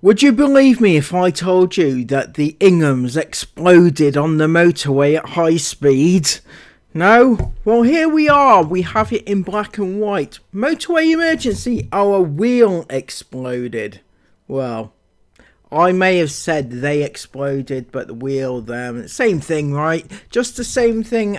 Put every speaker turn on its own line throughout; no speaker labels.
Would you believe me if I told you that the Inghams exploded on the motorway at high speed? No? Well, here we are. We have it in black and white. Motorway emergency. Our wheel exploded. Well, I may have said they exploded, but the wheel, them, same thing, right? Just the same thing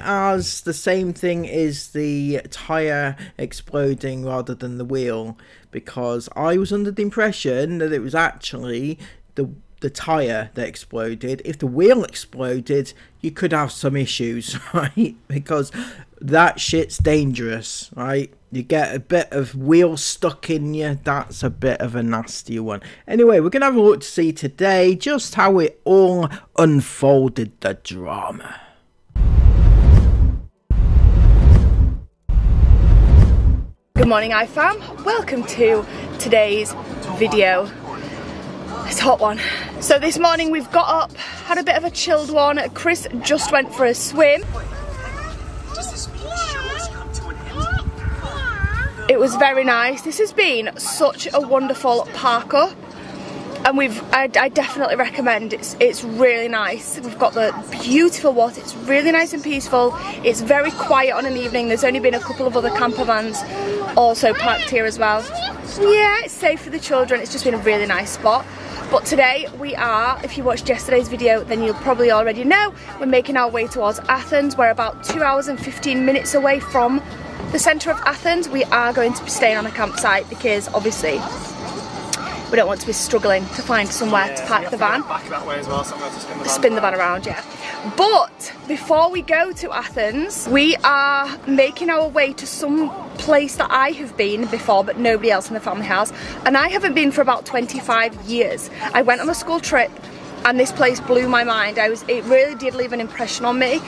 is the tyre exploding rather than the wheel, because I was under the impression that it was actually the tyre that exploded. If the wheel exploded, you could have some issues, right? Because that shit's dangerous, right? You get a bit of wheel stuck in you, that's a bit of a nasty one. Anyway, we're going to have a look to see today just how it all unfolded, the drama.
Good morning, iFam. Welcome to today's video. It's a hot one. So this morning we've got up, had a bit of a chilled one. Chris just went for a swim. It was very nice. This has been such a wonderful park up, and I definitely recommend it. It's really nice. We've got the beautiful water. It's really nice and peaceful. It's very quiet on an evening. There's only been a couple of other camper vans also parked here as well. Yeah, it's safe for the children. It's just been a really nice spot. But today we are, if you watched yesterday's video, then you'll probably already know, we're making our way towards Athens. We're about 2 hours and 15 minutes away from the centre of Athens. We are going to be staying on a campsite because obviously we don't want to be struggling to find somewhere to park the van.
Back that way as well, so I'm going to
spin the van around, yeah. But before we go to Athens, we are making our way to some place that I have been before, but nobody else in the family has. And I haven't been for about 25 years. I went on a school trip and this place blew my mind. It really did leave an impression on me.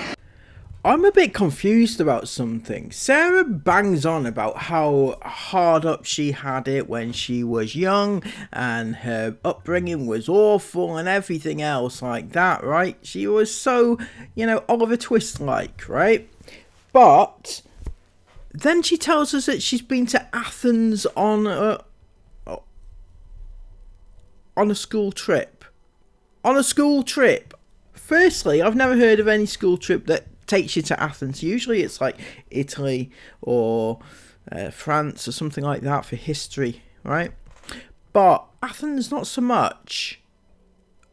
I'm a bit confused about something. Sarah bangs on about how hard up she had it when she was young and her upbringing was awful and everything else like that, right? She was so, Oliver Twist-like, right? But then she tells us that she's been to Athens on a school trip. On a school trip. Firstly, I've never heard of any school trip that takes you to Athens. Usually it's like Italy or France or something like that for history, right? But Athens, not so much.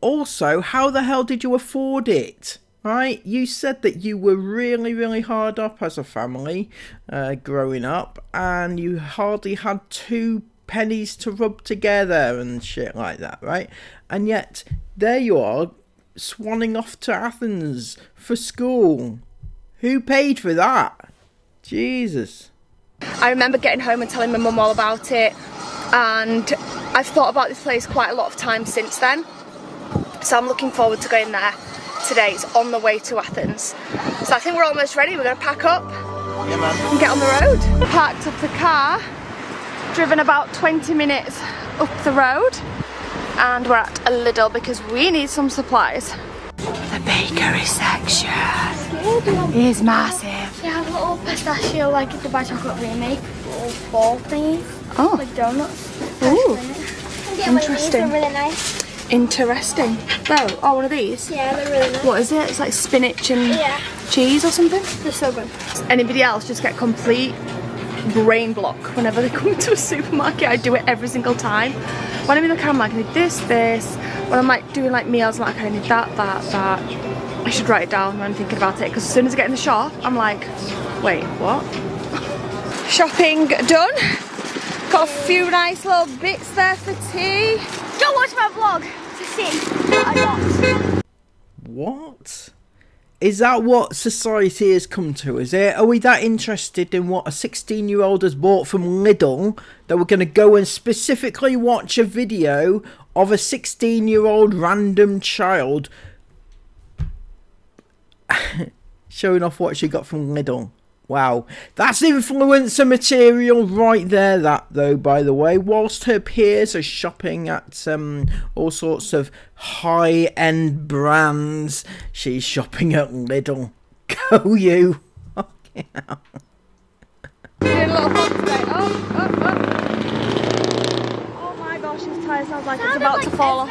Also, how the hell did you afford it, right? You said that you were really, really hard up as a family growing up, and you hardly had 2 pennies to rub together and shit like that, right? And yet, there you are, swanning off to Athens for school. Who paid for that? Jesus.
I remember getting home and telling my mum all about it, and I've thought about this place quite a lot of times since then. So I'm looking forward to going there today. It's on the way to Athens. So I think we're almost ready. We're going to pack up and get on the road. Parked up the car, driven about 20 minutes up the road, and we're at a Lidl because we need some supplies. The bakery section is massive.
They have a little pistachio, like the Dubai chocolate remake, little ball thingies. Oh. Like donuts.
Ooh.
Interesting. They're really nice.
Interesting. Oh, one of these?
Yeah, they're really nice.
What is it? It's like spinach and cheese or something?
They're so good.
Anybody else just get complete brain block whenever they come to a supermarket? I do it every single time. When I'm in the car, I'm like, I need this. When I'm like doing like meals, I'm like, I need that. I should write it down when I'm thinking about it, because as soon as I get in the shop, I'm like, wait, what? Shopping done. Got a few nice little bits there for tea.
Go watch my vlog to see what I got.
What? Is that what society has come to, is it? Are we that interested in what a 16-year-old has bought from Lidl that we're going to go and specifically watch a video of a 16-year-old random child showing off what she got from Lidl? Wow, that's influencer material right there, that though, by the way. Whilst her peers are shopping at all sorts of high-end brands, she's shopping at Lidl. Go you! Fucking hell.
Doing a little hop today. Oh my gosh, these tyres Sounds like it's about to fall off.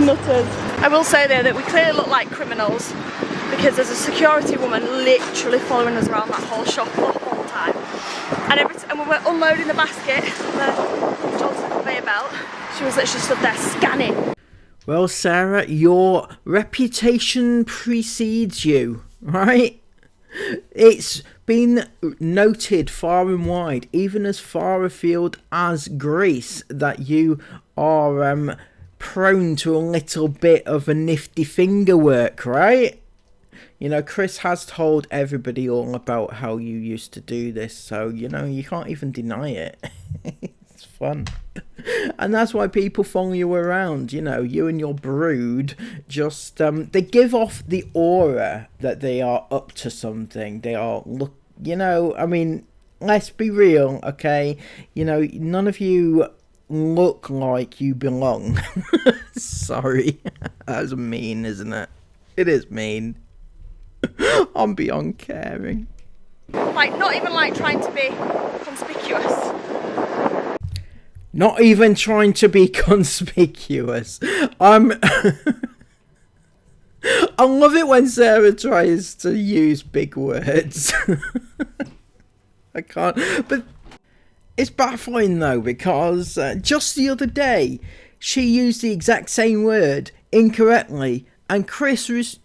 Nutters. I will say though that we clearly look like criminals because there's a security woman literally following us around that whole shop the whole time. And when we were unloading the basket onto the conveyor belt, she was literally stood there scanning.
Well, Sarah, your reputation precedes you, right? It's been noted far and wide, even as far afield as Greece, that you are prone to a little bit of a nifty finger work, right? You know, Chris has told everybody all about how you used to do this, so, you know, you can't even deny it. It's fun. And that's why people follow you around, you know, you and your brood just, they give off the aura that they are up to something. They are, you know, I mean, let's be real, okay? You know, none of you look like you belong. Sorry. That's mean, isn't it? It is mean. I'm beyond caring.
Like, not even like trying to be conspicuous.
Not even trying to be conspicuous. I love it when Sarah tries to use big words. I can't. But it's baffling though, because just the other day she used the exact same word incorrectly, and Chris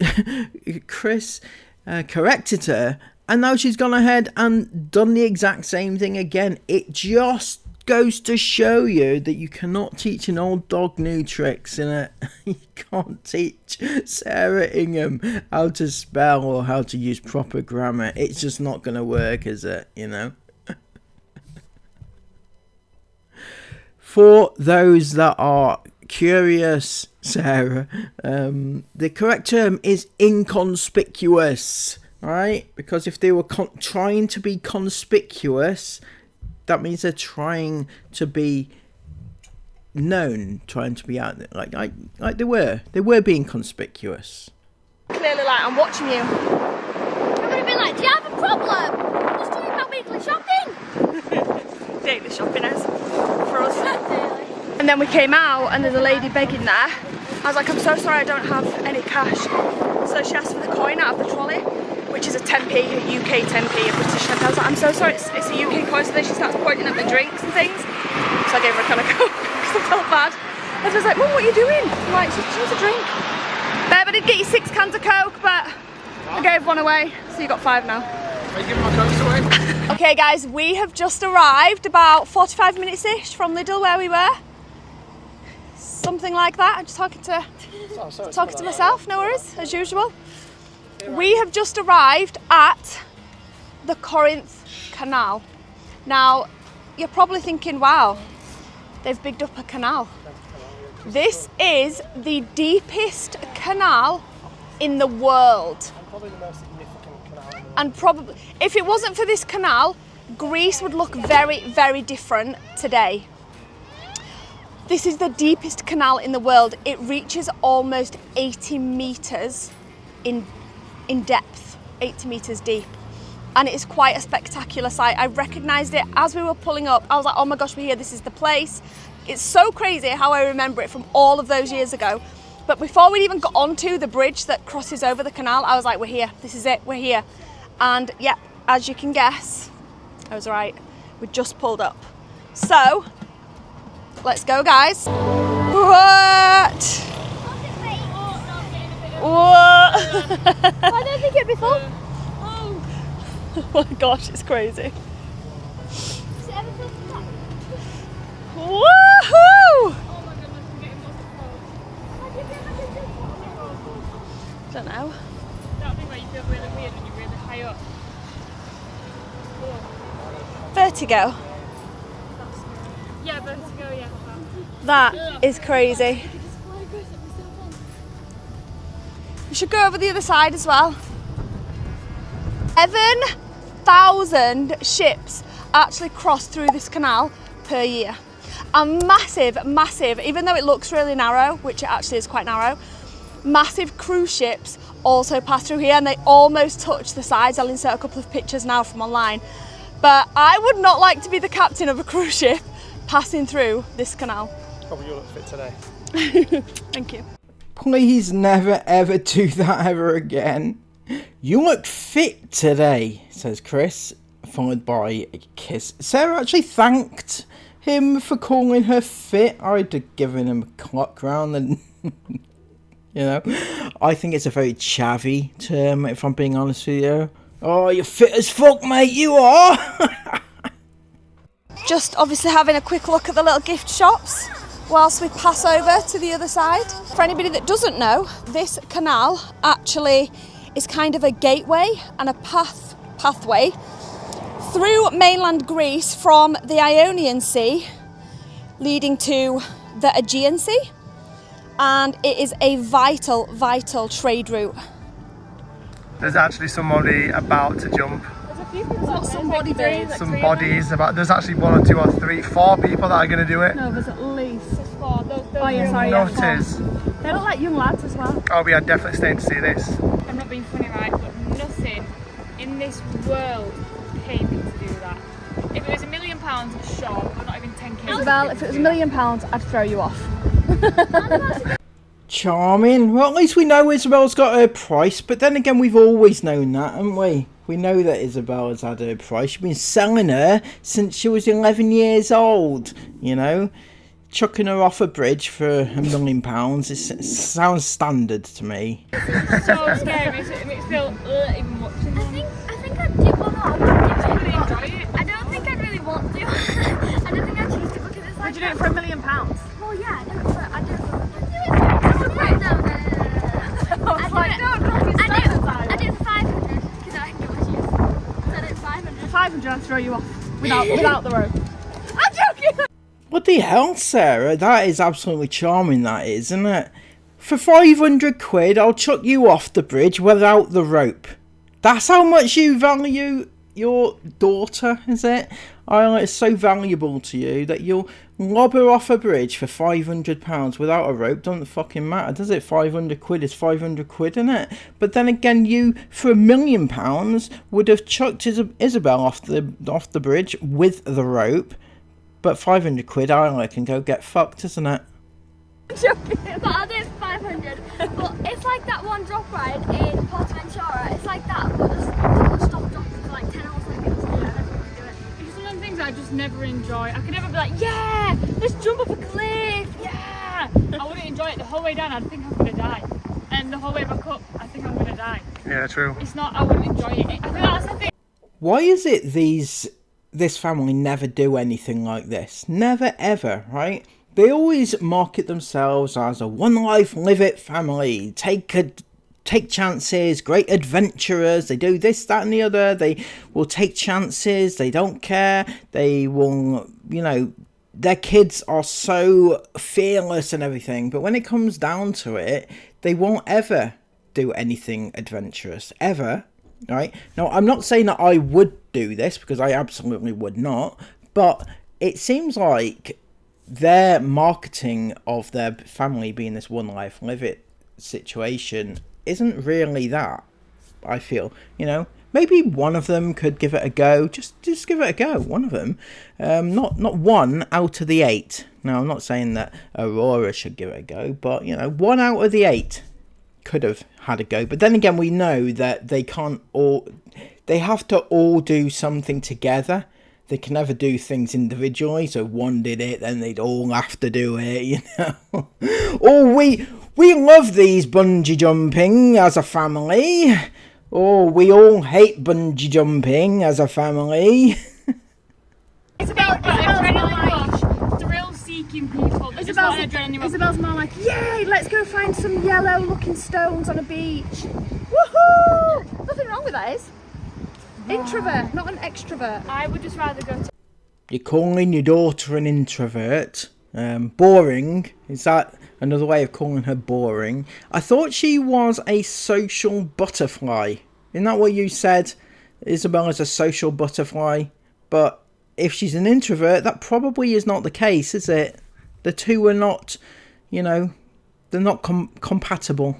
corrected her, and now she's gone ahead and done the exact same thing again. It just goes to show you that you cannot teach an old dog new tricks, innit? You can't teach Sarah Ingham how to spell or how to use proper grammar. It's just not going to work, is it? You know? For those that are curious, Sarah, the correct term is inconspicuous, right? Because if they were trying to be conspicuous, that means they're trying to be known, trying to be out there, like they were being conspicuous.
Clearly, like, I'm watching you.
I'm gonna be like, do you have a problem? I'm just doing my weekly shopping.
Daily shopping is for us. And then we came out and there's a lady begging there. I was like, I'm so sorry, I don't have any cash. So she asked for the coin out of the trolley, which is a 10p, a UK 10p, a British 10p. I was like, I'm so sorry, it's a UK coin. So then she starts pointing at the drinks and things. So I gave her a can of Coke because I felt bad. I was like, Mum, what are you doing? I'm like, she needs a drink. Babe, I did get you 6 cans of Coke, but I gave one away, so you got 5 now.
Are you giving my Cokes away?
Okay guys, we have just arrived about 45 minutes-ish from Lidl where we were. Something like that. I'm just talking to myself, no worries, as usual. We have just arrived at the Corinth Canal. Now, you're probably thinking, wow, they've bigged up a canal. This is the deepest canal in the world.
And probably the most significant canal in the world.
And probably, if it wasn't for this canal, Greece would look very, very different today. This is the deepest canal in the world. It reaches almost 80 metres in depth, 80 metres deep. And it is quite a spectacular sight. I recognised it as we were pulling up. I was like, oh my gosh, we're here, this is the place. It's so crazy how I remember it from all of those years ago. But before we even got onto the bridge that crosses over the canal, I was like, we're here, this is it, we're here. And yeah, as you can guess, I was right. We just pulled up. So, let's go, guys. What? What?
I don't think it'd be full.
Oh my gosh, it's crazy.
Does it ever feel full?
Woohoo!
Oh my goodness, I'm getting lost of
Don't know.
That thing where you feel really weird when you're really high up.
Vertigo.
Yeah, vertigo, yeah.
That is crazy. We should go over the other side as well. 11,000 ships actually cross through this canal per year. And massive, even though it looks really narrow, which it actually is quite narrow, massive cruise ships also pass through here and they almost touch the sides. I'll insert a couple of pictures now from online. but I would not like to be the captain of a cruise ship passing through this canal.
Oh, well, you look fit today.
Thank you.
Please never ever do that ever again. You look fit today, says Chris, followed by a kiss. Sarah actually thanked him for calling her fit. I'd have given him a clock round and, you know, I think it's a very chavvy term, if I'm being honest with you. Oh, you're fit as fuck, mate, you are!
Just obviously having a quick look at the little gift shops whilst we pass over to the other side. For anybody that doesn't know, this canal actually is kind of a gateway and a pathway through mainland Greece from the Ionian Sea leading to the Aegean Sea, and it is a vital trade route.
There's actually somebody about to jump.
Some bodies.
Some bodies about. There's actually 1 or 2 or 3, 4 people that are going to do it.
No, there's at least 4.
Oh yeah, sorry. No, it is.
They look like young lads as well.
Oh, we are definitely staying to see this.
I'm not being funny, right? But nothing in this world paid me to do that. If it was £1 million, sure, but not even 10k.
Isabel, if it was £1 million, I'd throw you off.
Charming. Well, at least we know Isabel's got her price, but then again, we've always known that, haven't we? We know that Isabel has had her price. She's been selling her since she was 11 years old, you know? Chucking her off a bridge for £1 million, it sounds standard to me.
So scary, it makes me feel even watching them.
I think I'd do one more.
I really enjoy it.
I don't think I'd really want to. I don't think I'd choose to because it's like.
Would you do it for £1 million?
Well, yeah, I do it for. I do it for. No.
I was like, no,
I do it for 500 because I can get my shoes. So I do it for 500.
500, I'd throw you off without the rope. I'm joking.
What the hell, Sarah? That is absolutely charming, that is, isn't it? For 500 quid, I'll chuck you off the bridge without the rope. That's how much you value your daughter, is it? It's so valuable to you that you'll lob her off a bridge for £500 without a rope. Doesn't fucking matter, does it? 500 quid is 500 quid, isn't it? But then again, you, for £1 million, would have chucked Isabel off the bridge with the rope. But 500 quid, I can go get fucked, isn't it?
Joking. But I'll do it for 500. But it's like that one drop ride in Portaventura. It's like that, but there's stop dropping for like 10 hours seconds. Yeah, I don't want to do it.
It's one of the things I just never enjoy. I could never be like, yeah, let's jump up a cliff, yeah. I wouldn't enjoy it the whole way down. I'd think I'm going to die. And the whole way back up, I think I'm going to die.
Yeah, true.
It's not, I wouldn't enjoy it. I think that's the thing.
Why is it this family never do anything like this? Never ever, right? They always market themselves as a one life live it family. Take chances, great adventurers. They do this, that and the other. They will take chances. They don't care. They will, you know, their kids are so fearless and everything. But when it comes down to it, they won't ever do anything adventurous. Ever. Right? Now, I'm not saying that I would do this, because I absolutely would not, but it seems like their marketing of their family being this one life live it situation isn't really that, I feel. You know, maybe one of them could give it a go. Just give it a go, one of them. Not 1 out of the 8. Now, I'm not saying that Aurora should give it a go, but, you know, 1 out of the 8 could have had a go. But then again, we know that they have to all do something together. They can never do things individually, so one did it, then they'd all have to do it, you know. Oh, we love these bungee jumping as a family. Oh, we all hate bungee jumping as a family.
It's about adrenaline rush, thrill-seeking people.
Isabel's more like, yay, let's go find some yellow-looking stones on a beach. Woohoo! Nothing wrong with that, is? Introvert, not an extrovert.
I would just rather go to...
You're calling your daughter an introvert. Boring. Is that another way of calling her boring? I thought she was a social butterfly. Isn't that what you said? Isabel is a social butterfly. But if she's an introvert, that probably is not the case, is it? The two are not, you know, they're not compatible.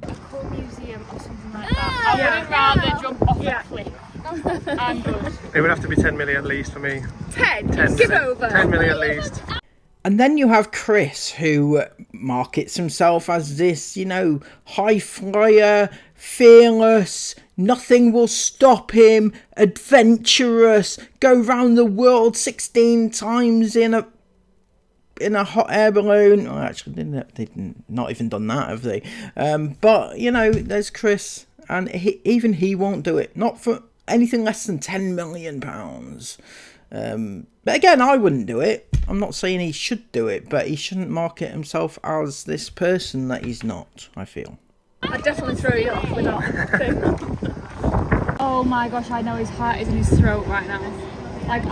A cool museum or something like that. I wouldn't rather jump off a cliff.
I'll
I'm good.
It would have to be 10 million at least for me.
10?
10
Give
million.
over.
10 million at least.
And then you have Chris, who markets himself as this, you know, high flyer, fearless, nothing will stop him, adventurous, go round the world 16 times in a hot air balloon. Oh, actually, they've not even done that, have they? But, you know, there's Chris, and even he won't do it. Not for anything less than £10 million. But again, I wouldn't do it. I'm not saying he should do it, but he shouldn't market himself as this person that he's not, I feel.
I'd definitely throw you off with that thing.
Oh my gosh, I know his heart is in his throat right now. Like,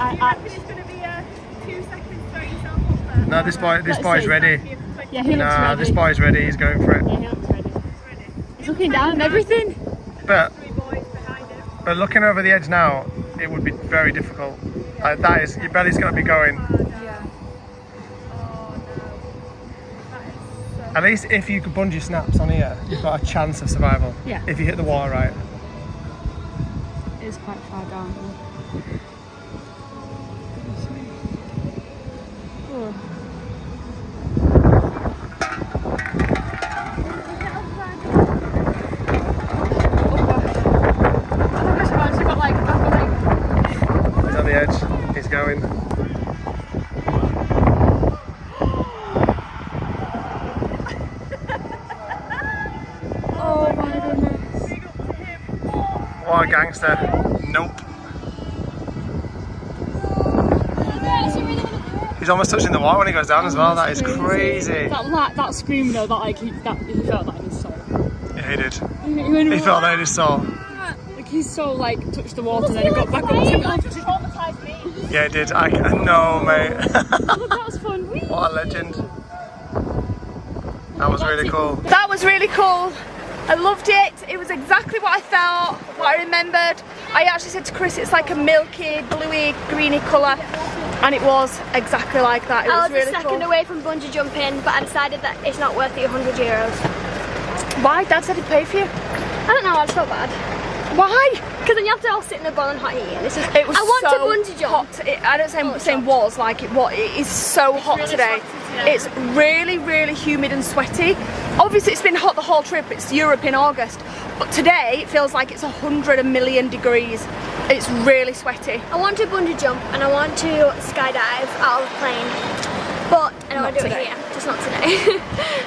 It's going to be a 2 seconds throw yourself off there.
No, this boy's ready.
Yeah, he looks ready.
This boy's ready. He's going for it.
Yeah, he looks ready. He's looking down and everything.
But looking over the edge now, it would be very difficult. That is, your belly's going to be going.
Yeah.
At least if you could bungee snaps on here, you've got a chance of survival.
Yeah.
If you hit the water right.
It is quite far down. Oh.
He's on the edge. He's going.
Oh my goodness.
What a gangster. Nope. He's almost touching the water when he goes down as well. That is crazy.
That scream though, he felt that in his soul.
Yeah, he did.
He
He felt that in his soul.
Like his soul touched the water and then he got back up to it.
Traumatised me.
Yeah, it did. I know, mate.
Oh, that was fun. Whee!
What a legend. That was really cool.
That was really cool. I loved it. It was exactly what I felt, what I remembered. I actually said to Chris, it's like a milky, bluey, greeny colour, and it was exactly like that. It
I
was
was
really
a second
cool.
away from bungee jumping, but I decided that it's not worth the €100.
Why? Dad said he'd pay for you.
I don't know, I just felt bad.
Why?
Because then you have to all sit in the boiling hot heat. And this is,
It was
I want
so
to bungee jump.
hot. I don't say was like it. What it is so hot
really
today.
sweaty today.
It's really, really humid and sweaty. Obviously, it's been hot the whole trip. It's Europe in August, but today it feels like it's 100 million degrees. It's really sweaty.
I want to bungee jump and I want to skydive out of a plane. But I don't want to do
today.
it here, just not today.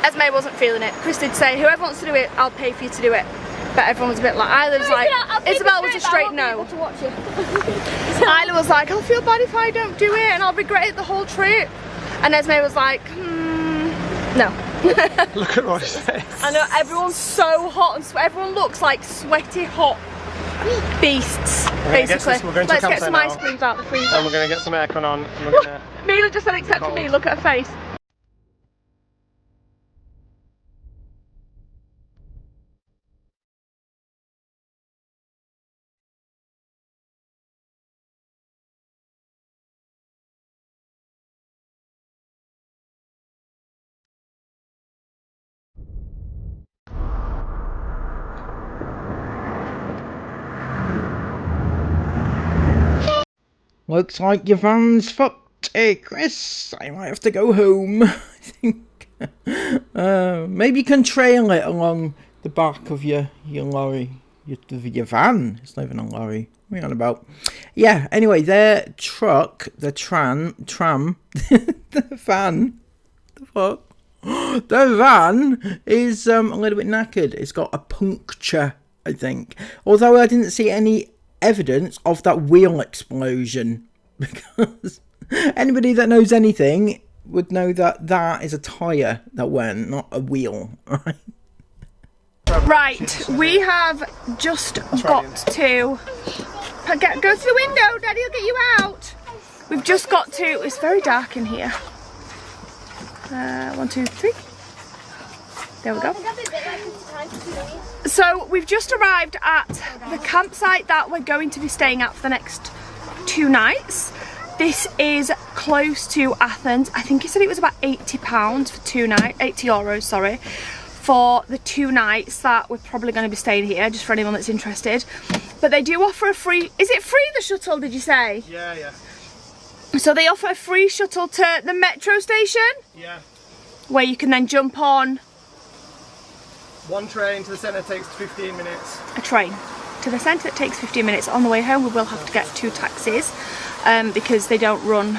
Esme wasn't feeling it. Chris did say, whoever wants to do it, I'll pay for you to do it. But everyone was a bit like, Isla was like, Isabel was a straight no. Isla was like, I'll feel bad if I don't do it and I'll regret it the whole trip. And Esme was like, no.
Look at Roy's face.
I know, everyone's so hot and everyone looks like sweaty, hot beasts, basically.
We're going to
Let's get
campsite
some
now.
ice creams out the freezer.
And we're going to get some aircon on. And we're gonna...
Mila just said except for me, look at her face.
Looks like your van's fucked. Hey, Chris, I might have to go home. I think. Maybe you can trail it along the back of your lorry. Your van. It's not even a lorry. What are you on about? Yeah, anyway, their truck, the tram, the van. The fuck? The van is a little bit knackered. It's got a puncture, I think. Although I didn't see any evidence of that wheel explosion, because anybody that knows anything would know that that is a tyre that went, not a wheel.
Right, we have just got to go to the window. Daddy will get you out. We've just got to. It's very dark in here. 1, 2, 3. There we go. So we've just arrived at the campsite that we're going to be staying at for the next 2 nights. This is close to Athens. I think he said it was about £80 for 2 nights, €80, sorry, for the 2 nights that we're probably going to be staying here, just for anyone that's interested. But they do offer a free, is it free, the shuttle, did you say?
Yeah, yeah.
So they offer a free shuttle to the metro station?
Yeah.
Where you can then jump on...
One train to the centre takes 15 minutes.
A train to the centre, it takes 15 minutes. On the way home we will have to get 2 taxis because they don't run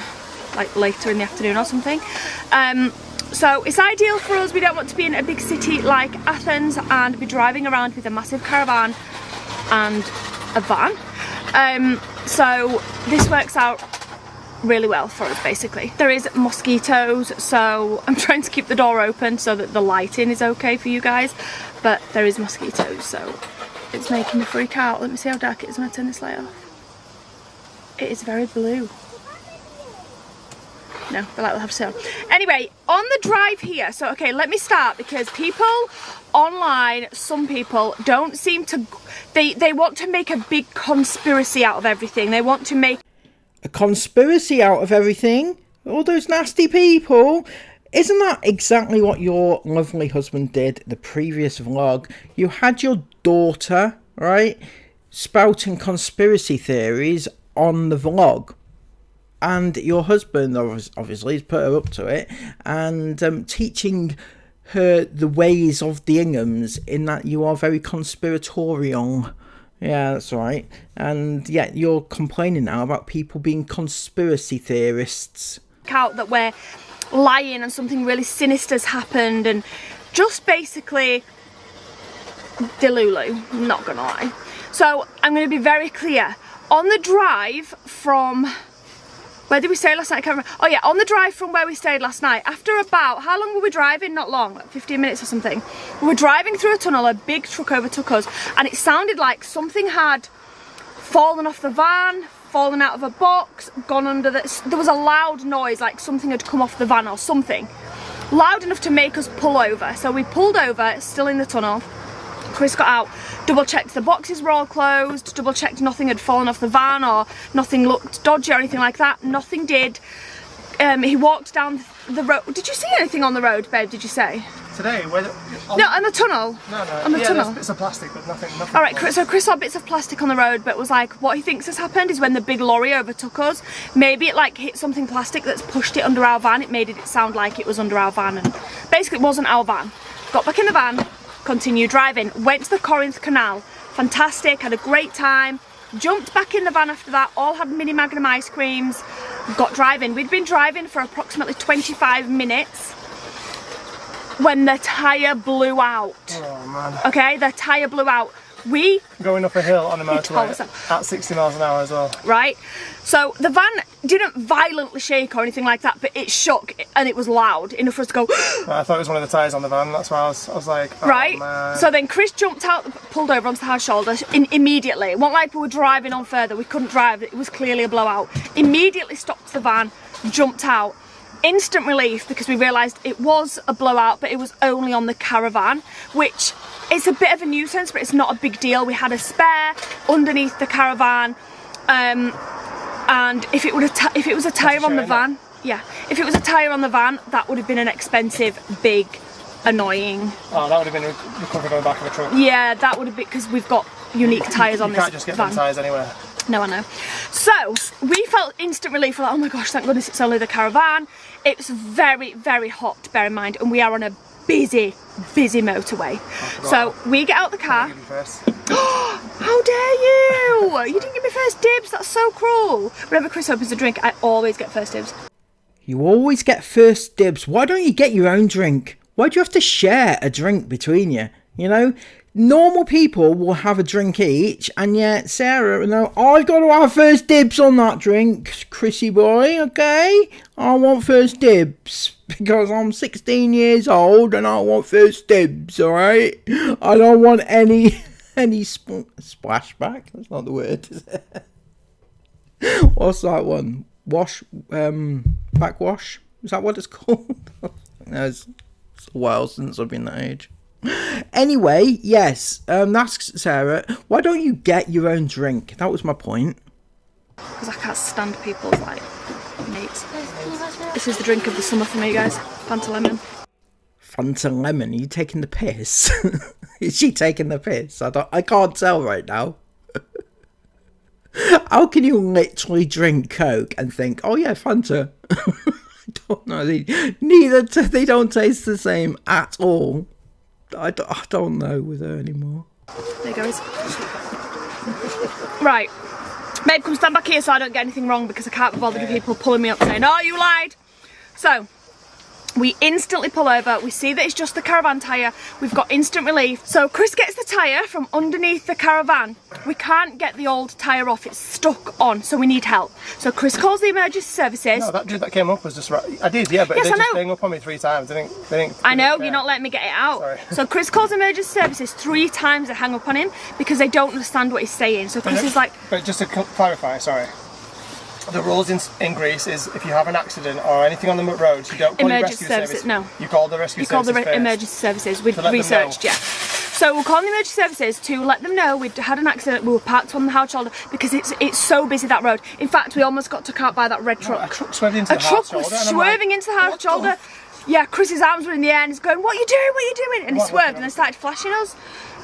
like later in the afternoon or something. So it's ideal for us. We don't want to be in a big city like Athens and be driving around with a massive caravan and a van. So this works out really well for us basically. There is mosquitoes, so I'm trying to keep the door open so that the lighting is okay for you guys, but there is mosquitoes, so it's making me freak out. Let me see how dark it is when I turn this light off. It is very blue. No, the light will have to stay on. Anyway, on the drive here, so okay, let me start because people online, some people don't seem to, they want to make a big conspiracy out of everything. They want to make
a conspiracy out of everything? All those nasty people? Isn't that exactly what your lovely husband did the previous vlog? You had your daughter, right, spouting conspiracy theories on the vlog. And your husband obviously has put her up to it and teaching her the ways of the Inghams, in that you are very conspiratorial. Yeah, that's right. And yet you're complaining now about people being conspiracy theorists.
Out that we're lying and something really sinister's happened, and just basically delulu, not gonna lie. So I'm gonna be very clear. On the drive from, where did we stay last night? I can't remember. Oh yeah, on the drive from where we stayed last night, after about, how long were we driving? Not long, like 15 minutes or something. We were driving through a tunnel, a big truck overtook us, and it sounded like something had fallen off the van, fallen out of a box, gone under the... There was a loud noise, like something had come off the van or something. Loud enough to make us pull over. So we pulled over, still in the tunnel. Chris got out, double checked the boxes were all closed, double checked nothing had fallen off the van or nothing looked dodgy or anything like that. Nothing did. He walked down the road. Did you see anything on the road, babe, did you say?
Today?
No, on the tunnel.
No.
On the tunnel.
There's bits of plastic, but nothing.
Alright, so Chris saw bits of plastic on the road, but was like, what he thinks has happened is when the big lorry overtook us, maybe it like hit something plastic that's pushed it under our van. It made it sound like it was under our van, and basically it wasn't our van. Got back in the van, continued driving, went to the Corinth Canal. Fantastic, had a great time. Jumped back in the van after that, all had mini Magnum ice creams, got driving. We'd been driving for approximately 25 minutes when the tyre blew out.
Oh man.
Okay, the tyre blew out. We...
Going up a hill on a motorway at 60 miles an hour as well. Right.
So the van didn't violently shake or anything like that, but it shook and it was loud enough for us to go...
I thought it was one of the tyres on the van, that's why I was like, oh,
right,
man.
So then Chris jumped out, pulled over onto the hard shoulder immediately. It wasn't like we were driving on further, we couldn't drive, it was clearly a blowout. Immediately stopped the van, jumped out. Instant relief because we realised it was a blowout, but it was only on the caravan, which is a bit of a nuisance, but it's not a big deal. We had a spare underneath the caravan, and if it was a tyre on the van, yeah, if it was a tyre on the van, that would have been an expensive, big, annoying.
Oh, that would have been recovered on the back of a truck.
Yeah, that would have been, because we've got unique tyres on this van.
You can't just get them tyres anywhere.
No, I know. So we felt instant relief. We're like, oh my gosh, thank goodness it's only the caravan. It's very, very hot, bear in mind, and we are on a busy motorway. So we get out the car. How dare you! You didn't give me first dibs, that's so cruel. Whenever Chris opens a drink, I always get first dibs.
You always get first dibs. Why don't you get your own drink? Why do you have to share a drink between you? You know? Normal people will have a drink each, and yet Sarah, no, I got to have first dibs on that drink, Chrissy boy, okay? I want first dibs, because I'm 16 years old, and I want first dibs, alright? I don't want any splashback, that's not the word, is it? What's that one? Backwash? Is that what it's called? No, it's a while since I've been that age. Anyway, yes, that's Sarah. Why don't you get your own drink? That was my point.
Because I can't stand people's, like, mates. This is the drink of the summer for me, guys. Fanta lemon.
Fanta lemon, are you taking the piss? Is she taking the piss? I can't tell right now. How can you literally drink Coke and think, oh yeah, Fanta? I don't know. They don't taste the same at all. I don't know with her anymore.
There goes. Right. Babe, come stand back here so I don't get anything wrong, because I can't be bothered with people pulling me up saying, oh, you lied. So, we instantly pull over, we see that it's just the caravan tyre, we've got instant relief. So Chris gets the tyre from underneath the caravan. We can't get the old tyre off, it's stuck on, so we need help. So Chris calls the emergency services.
No, that dude that came up was just right. I did, yeah, but
yes,
they just hung up on me 3 times. They didn't
I know, you're not letting me get it out.
Sorry.
So Chris calls emergency services 3 times, they hang up on him because they don't understand what he's saying. So Chris is like...
But just to clarify, sorry. The rules in Greece is if you have an accident or anything on the road, you don't call the rescue service.
No.
You call the rescue services.
You call the emergency services. We've researched, yeah. So we're calling the emergency services to let them know we'd had an accident. We were parked on the hard shoulder because it's so busy, that road. In fact, we almost got caught by that red truck.
A truck swerved into the hard shoulder.
A truck was swerving into the hard shoulder. Yeah, Chris's arms were in the air and he's going, what are you doing? What are you doing? And he swerved and they started flashing us.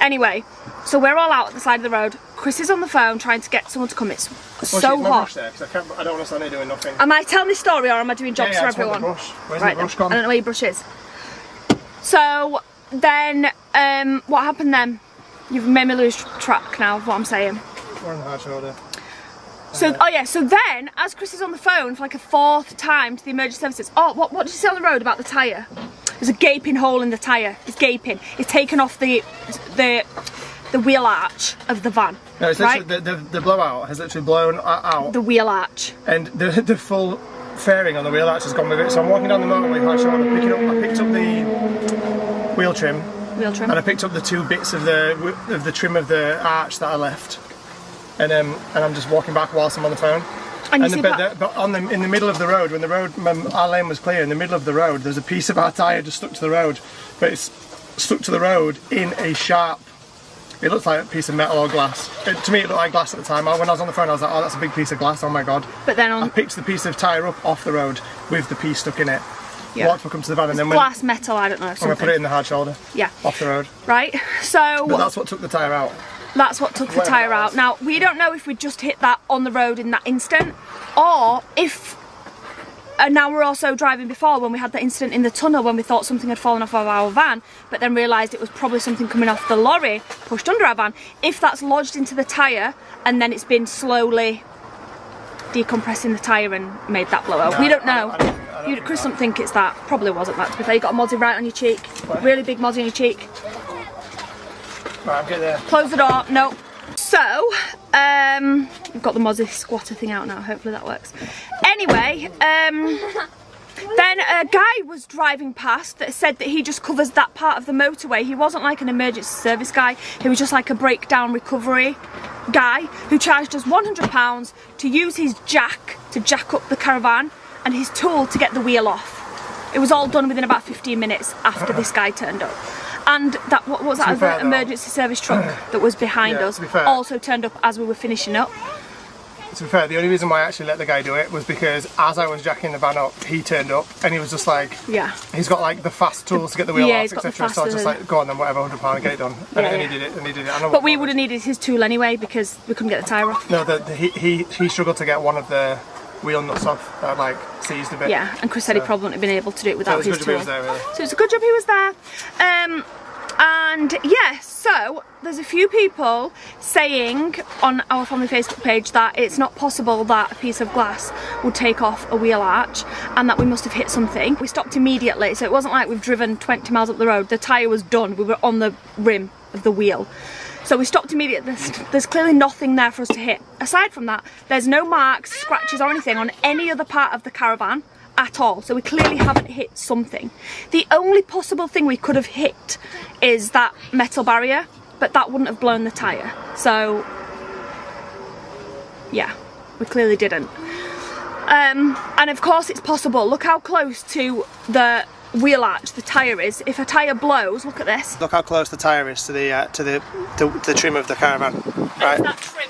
Anyway, so we're all out at the side of the road. Chris is on the phone trying to get someone to come. It's so hot.
There, I don't want to stand here doing nothing.
Am I telling this story or am I doing jobs for everyone?
Where's
right,
the brush gone?
I don't know where your brush is. So then, what happened then? You've made me lose track now of what I'm saying.
We're on the hard shoulder.
So, so then, as Chris is on the phone for like a 4th time to the emergency services, what did you say on the road about the tyre? There's a gaping hole in the tyre. It's gaping. It's taken off the wheel arch of the van.
No, it's literally, the blowout has literally blown out.
The wheel arch.
And the full fairing on the wheel arch has gone with it. So I'm walking down the motorway hard shoulder, I picked up the wheel trim. And I picked up the 2 bits of the trim of the arch that I left. And I'm just walking back whilst I'm on the phone. But in the middle of the road, when our lane was clear, in the middle of the road, there's a piece of our tyre just stuck to the road. But it's stuck to the road in a sharp, it looks like a piece of metal or glass. To me it looked like glass at the time. When I was on the phone I was like, oh, that's a big piece of glass, oh my god. But then I picked the piece of tyre up off the road with the piece stuck in it. Yeah. Walked back up to the van and then
glass, metal, I don't know. I'm
going to put it in the hard shoulder. Yeah. Off the road.
Right, so...
But that's what took the tyre out.
That's what took the tyre out. Now, we don't know if we just hit that on the road in that instant, or if... And now we're also driving before when we had the incident in the tunnel when we thought something had fallen off of our van, but then realised it was probably something coming off the lorry pushed under our van. If that's lodged into the tyre and then it's been slowly decompressing the tyre and made that blow out. No, we don't know. Chris doesn't think it's that. Probably wasn't that, to be fair. You got a mozzie right on your cheek. What? Really big mozzie on your cheek.
Right, I'm getting there.
Close the door. No. So, we've got the mozzie squatter thing out now. Hopefully that works. Anyway, then a guy was driving past that said that he just covers that part of the motorway. He wasn't like an emergency service guy. He was just like a breakdown recovery guy who charged us £100 to use his jack to jack up the caravan and his tool to get the wheel off. It was all done within about 15 minutes after this guy turned up. And that, what was that other emergency service truck that was behind us also turned up as we were finishing up.
To be fair, the only reason why I actually let the guy do it was because as I was jacking the van up, he turned up and he was just like, he's got like the fast tools to get the wheel off, etc. So I was just like, go on then, whatever, £100, get it done. And he did it, But
we would have needed his tool anyway because we couldn't get the tyre off.
No, he struggled to get one of the wheel nuts off that like seized a bit.
Yeah, and Chris said he probably wouldn't have been able to do it without his tool.
So it was a good job he was there, really.
So it's a good job he was there. And yeah, so there's a few people saying on our family Facebook page that it's not possible that a piece of glass would take off a wheel arch and that we must have hit something. We stopped immediately, so it wasn't like we've driven 20 miles up the road. The tyre was done, we were on the rim of the wheel. So we stopped immediately. There's clearly nothing there for us to hit. Aside from that, there's no marks, scratches or anything on any other part of the caravan at all, so we clearly haven't hit something. The only possible thing we could have hit is that metal barrier, but that wouldn't have blown the tyre. So yeah, we clearly didn't. And of course it's possible. Look how close to the wheel arch the tyre is. If a tyre blows, look at this.
Look how close the tyre is to the trim of the caravan. Right,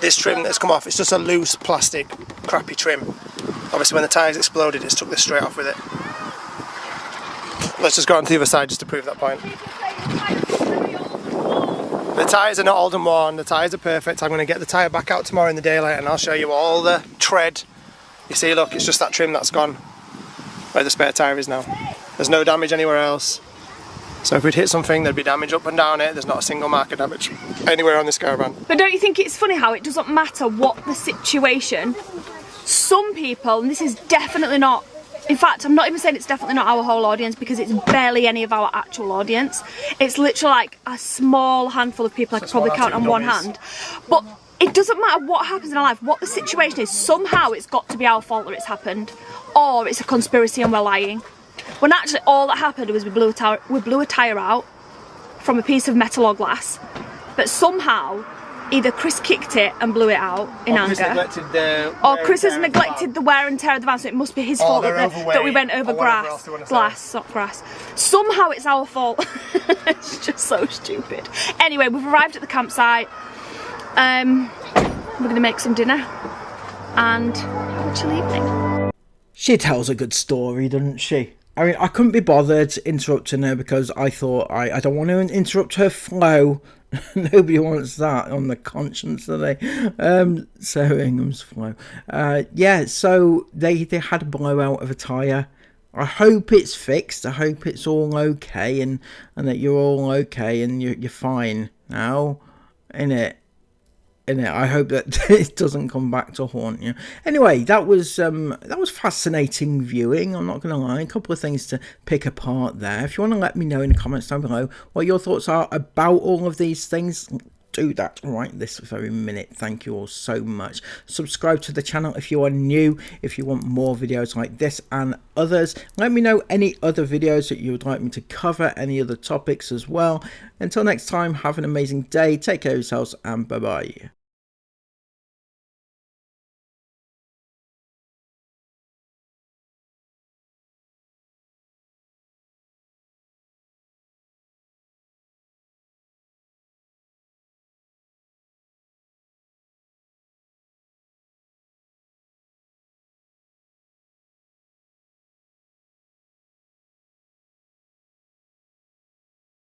this trim that's come off, it's just a loose plastic crappy trim. Obviously when the tyres exploded, it's took this straight off with it. Let's just go on to the other side just to prove that point. The tyres are not old and worn, the tyres are perfect. I'm going to get the tyre back out tomorrow in the daylight and I'll show you all the tread. You see, look, it's just that trim that's gone where the spare tyre is now. There's no damage anywhere else. So if we'd hit something, there'd be damage up and down it. There's not a single mark of damage anywhere on this caravan.
But don't you think it's funny how it doesn't matter what the situation? Some people, and this is definitely not, in fact, I'm not even saying it's definitely not our whole audience because it's barely any of our actual audience. It's literally like a small handful of people I could probably count on one hand. But it doesn't matter what happens in our life, what the situation is, somehow it's got to be our fault that it's happened. Or it's a conspiracy and we're lying. When actually all that happened was we blew a tyre out from a piece of metal or glass, but somehow either Chris kicked it and blew it out in anger, or Chris has neglected the wear and tear of the van, so it must be his fault that we went over glass, not grass. Somehow it's our fault. It's just so stupid. Anyway, we've arrived at the campsite. We're going to make some dinner and have a chill evening.
She tells a good story, doesn't she? I mean, I couldn't be bothered interrupting her because I thought I don't want to interrupt her flow. Nobody wants that on the conscience, do they? So Ingham's flow. Yeah, so they had a blowout of a tyre. I hope it's fixed. I hope it's all okay and that you're all okay and you're fine now, innit? I hope that it doesn't come back to haunt you. Anyway, that was fascinating viewing. I'm not going to lie. A couple of things to pick apart there. If you want to let me know in the comments down below what your thoughts are about all of these things, do that right this very minute. Thank you all so much. Subscribe to the channel if you are new, if you want more videos like this and others. Let me know any other videos that you would like me to cover, any other topics as well. Until next time, have an amazing day, take care of yourselves, and bye bye.